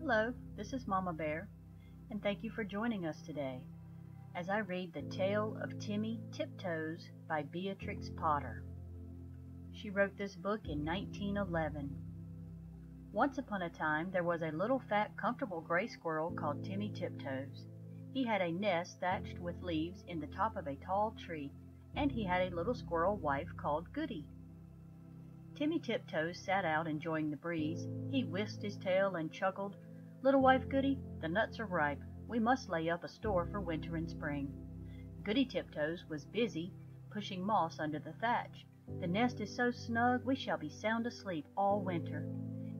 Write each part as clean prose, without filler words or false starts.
Hello, this is Mama Bear, and thank you for joining us today as I read the Tale of Timmy Tiptoes by Beatrix Potter. She wrote this book in 1911. Once upon a time there was a little fat, comfortable gray squirrel called Timmy Tiptoes. He had a nest thatched with leaves in the top of a tall tree, and he had a little squirrel wife called Goody. Timmy Tiptoes sat out enjoying the breeze. He whisked his tail and chuckled, "Little wife Goody, the nuts are ripe. We must lay up a store for winter and spring." Goody Tiptoes was busy pushing moss under the thatch. "The nest is so snug we shall be sound asleep all winter.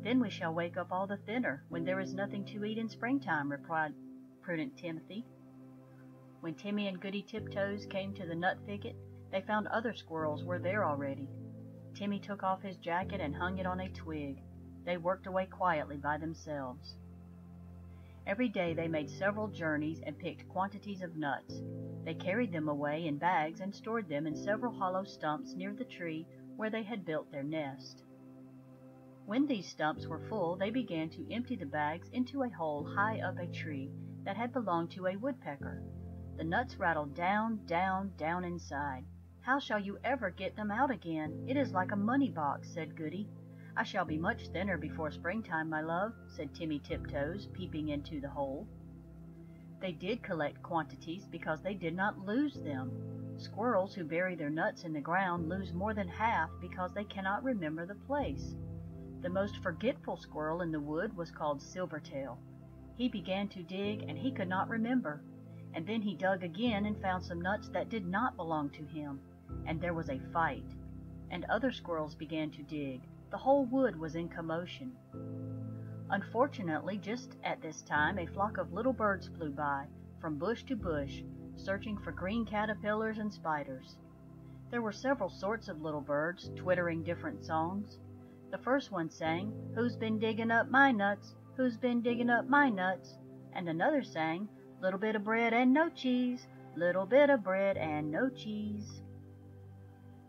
Then we shall wake up all the thinner when there is nothing to eat in springtime," replied prudent Timothy. When Timmy and Goody Tiptoes came to the nut thicket, they found other squirrels were there already. Timmy took off his jacket and hung it on a twig. They worked away quietly by themselves. Every day they made several journeys and picked quantities of nuts. They carried them away in bags and stored them in several hollow stumps near the tree where they had built their nest. When these stumps were full, they began to empty the bags into a hole high up a tree that had belonged to a woodpecker. The nuts rattled down, down, down inside. "How shall you ever get them out again? It is like a money box," said Goody. "I shall be much thinner before springtime, my love," said Timmy Tiptoes, peeping into the hole. They did collect quantities because they did not lose them. Squirrels who bury their nuts in the ground lose more than half because they cannot remember the place. The most forgetful squirrel in the wood was called Silvertail. He began to dig, and he could not remember. And then he dug again and found some nuts that did not belong to him. And there was a fight. And other squirrels began to dig. The whole wood was in commotion. Unfortunately, just at this time, a flock of little birds flew by, from bush to bush, searching for green caterpillars and spiders. There were several sorts of little birds, twittering different songs. The first one sang, "Who's been digging up my nuts? Who's been digging up my nuts?" And another sang, "Little bit of bread and no cheese, little bit of bread and no cheese."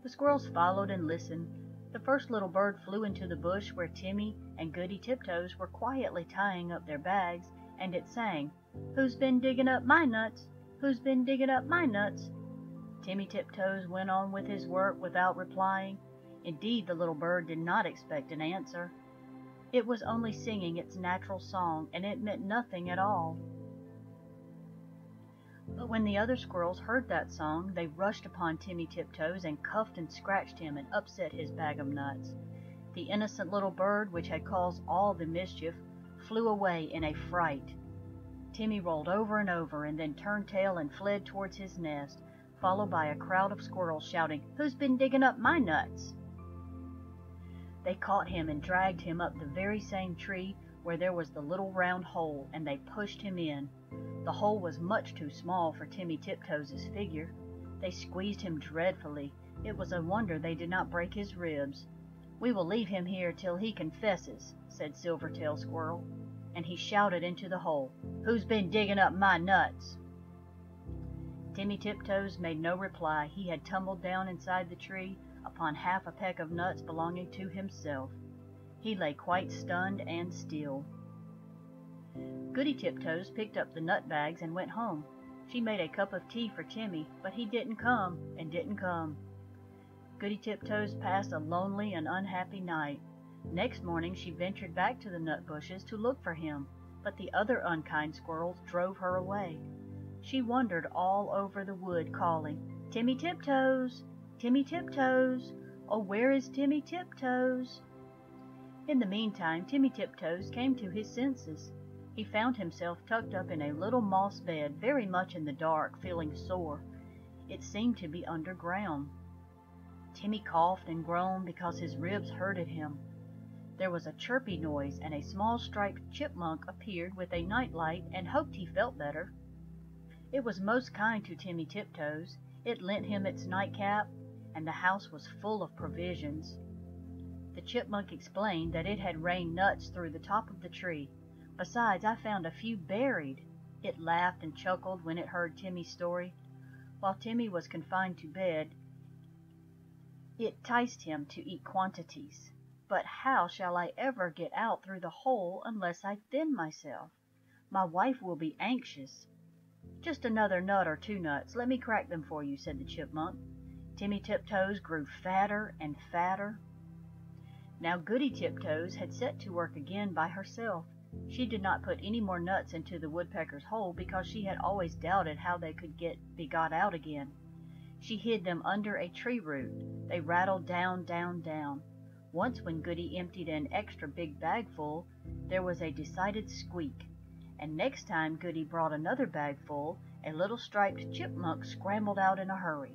The squirrels followed and listened. The first little bird flew into the bush where Timmy and Goody Tiptoes were quietly tying up their bags, and it sang, "Who's been digging up my nuts? Who's been digging up my nuts?" Timmy Tiptoes went on with his work without replying. Indeed, the little bird did not expect an answer. It was only singing its natural song, and it meant nothing at all. But when the other squirrels heard that song, they rushed upon Timmy Tiptoes and cuffed and scratched him and upset his bag of nuts. The innocent little bird, which had caused all the mischief, flew away in a fright. Timmy rolled over and over and then turned tail and fled towards his nest, followed by a crowd of squirrels shouting, "Who's been digging up my nuts?" They caught him and dragged him up the very same tree where there was the little round hole, and they pushed him in. The hole was much too small for Timmy Tiptoes' figure. They squeezed him dreadfully. It was a wonder they did not break his ribs. "We will leave him here till he confesses," said Silvertail Squirrel, and he shouted into the hole, "Who's been digging up my nuts?" Timmy Tiptoes made no reply. He had tumbled down inside the tree upon half a peck of nuts belonging to himself. He lay quite stunned and still. Goody Tiptoes picked up the nut bags and went home. She made a cup of tea for Timmy, but he didn't come and didn't come. Goody Tiptoes passed a lonely and unhappy night. Next morning she ventured back to the nut bushes to look for him, but the other unkind squirrels drove her away. She wandered all over the wood, calling, "Timmy Tiptoes! Timmy Tiptoes! Oh, where is Timmy Tiptoes?" In the meantime, Timmy Tiptoes came to his senses. He found himself tucked up in a little moss bed, very much in the dark, feeling sore. It seemed to be underground. Timmy coughed and groaned because his ribs hurted him. There was a chirpy noise, and a small striped chipmunk appeared with a nightlight and hoped he felt better. It was most kind to Timmy Tiptoes. It lent him its nightcap, and the house was full of provisions. The chipmunk explained that it had rained nuts through the top of the tree. "Besides, I found a few buried." It laughed and chuckled when it heard Timmy's story. While Timmy was confined to bed, it enticed him to eat quantities. But how shall I ever get out through the hole unless I thin myself? My wife will be anxious." "Just another nut or 2 nuts. Let me crack them for you," said the chipmunk. Timmy Tiptoes grew fatter and fatter. Now Goody Tiptoes had set to work again by herself. She did not put any more nuts into the woodpecker's hole because she had always doubted how they could be got out again. She hid them under a tree root. They rattled down, down, down. Once when Goody emptied an extra big bagful, there was a decided squeak. And next time Goody brought another bagful, a little striped chipmunk scrambled out in a hurry.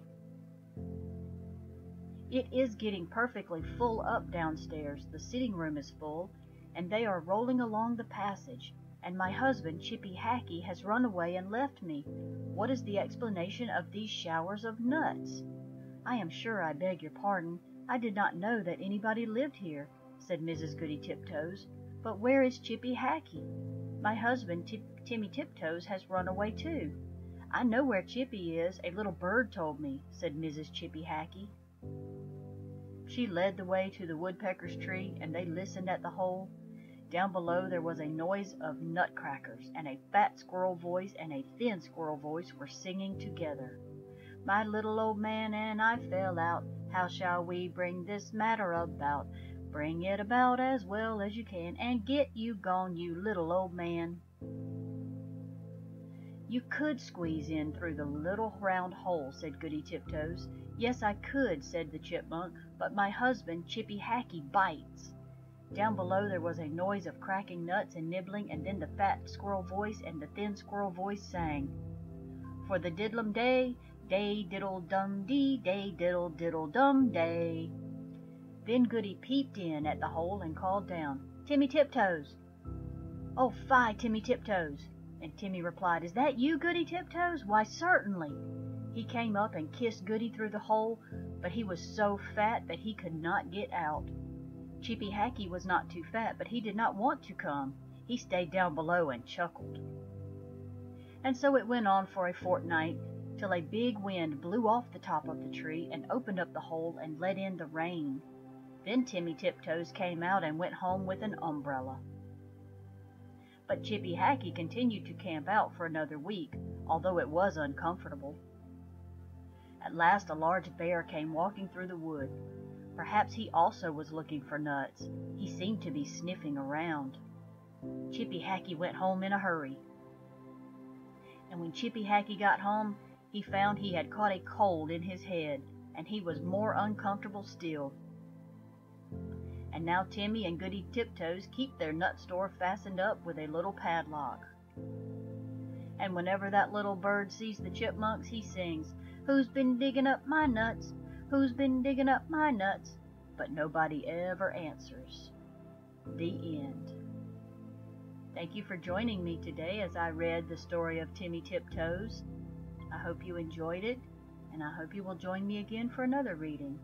It is getting perfectly full up downstairs. The sitting room is full, and they are rolling along the passage, and my husband, Chippy Hackee, has run away and left me. What is the explanation of these showers of nuts? "I am sure I beg your pardon. I did not know that anybody lived here," said Mrs. Goody Tiptoes. "But where is Chippy Hackee? My husband, Timmy Tiptoes, has run away too." "I know where Chippy is. A little bird told me," said Mrs. Chippy Hackee. She led the way to the woodpecker's tree, and they listened at the hole. Down below there was a noise of nutcrackers, and a fat squirrel voice and a thin squirrel voice were singing together. "My little old man and I fell out. How shall we bring this matter about? Bring it about as well as you can, and get you gone, you little old man." "You could squeeze in through the little round hole," said Goody Tiptoes. "Yes, I could," said the chipmunk, "but my husband, Chippy Hackee, bites." Down below there was a noise of cracking nuts and nibbling, and then the fat squirrel voice and the thin squirrel voice sang, "For the diddlum day, day diddle dum dee, day diddle diddle dum day." Then Goody peeped in at the hole and called down, "Timmy Tiptoes!" "Oh, fie, Timmy Tiptoes!" And Timmy replied, "Is that you, Goody Tiptoes? Why, certainly." He came up and kissed Goody through the hole, but he was so fat that he could not get out. Chippy Hackee was not too fat, but he did not want to come. He stayed down below and chuckled. And so it went on for a fortnight, till a big wind blew off the top of the tree and opened up the hole and let in the rain. Then Timmy Tiptoes came out and went home with an umbrella. But Chippy Hackee continued to camp out for another week, although it was uncomfortable. At last a large bear came walking through the wood. Perhaps he also was looking for nuts. He seemed to be sniffing around. Chippy Hackee went home in a hurry. And when Chippy Hackee got home, he found he had caught a cold in his head, and he was more uncomfortable still. And now Timmy and Goody Tiptoes keep their nut store fastened up with a little padlock. And whenever that little bird sees the chipmunks, he sings, "Who's been digging up my nuts? Who's been digging up my nuts?" But nobody ever answers. The end. Thank you for joining me today as I read the story of Timmy Tiptoes. I hope you enjoyed it, and I hope you will join me again for another reading.